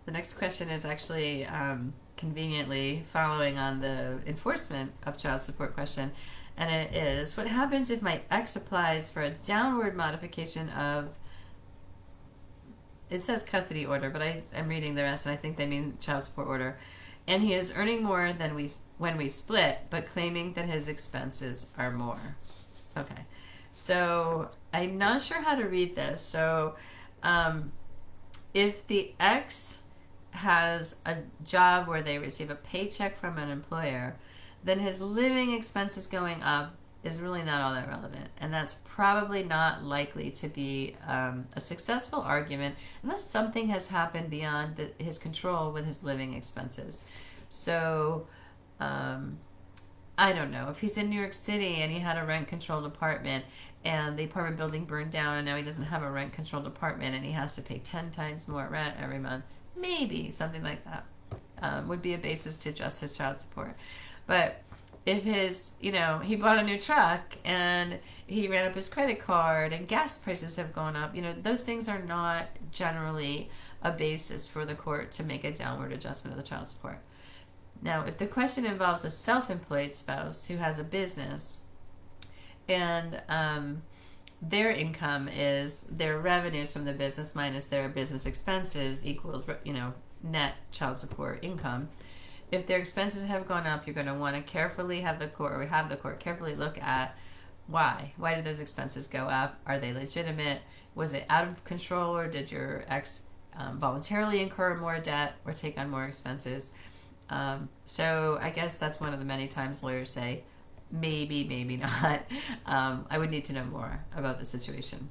The next question is actually conveniently following on the enforcement of child support question. And it is, what happens if my ex applies for a downward modification of, it says custody order, but I'm reading the rest and I think they mean child support order. And he is earning more than when we split, but claiming that his expenses are more. Okay. So I'm not sure how to read this. So if the ex has a job where they receive a paycheck from an employer, then his living expenses going up is really not all that relevant. And that's probably not likely to be a successful argument unless something has happened beyond his control with his living expenses. So I don't know. If he's in New York City and he had a rent-controlled apartment and the apartment building burned down and now he doesn't have a rent-controlled apartment and he has to pay 10 times more rent every month, maybe something like that would be a basis to adjust his child support. But if he bought a new truck and he ran up his credit card and gas prices have gone up, those things are not generally a basis for the court to make a downward adjustment of the child support. Now, if the question involves a self-employed spouse who has a business and their income is their revenues from the business minus their business expenses equals, net child support income. If their expenses have gone up, you're going to want to carefully have the court carefully look at why. Why did those expenses go up? Are they legitimate? Was it out of control, or did your ex voluntarily incur more debt or take on more expenses? So I guess that's one of the many times lawyers say, maybe, maybe not. I would need to know more about the situation.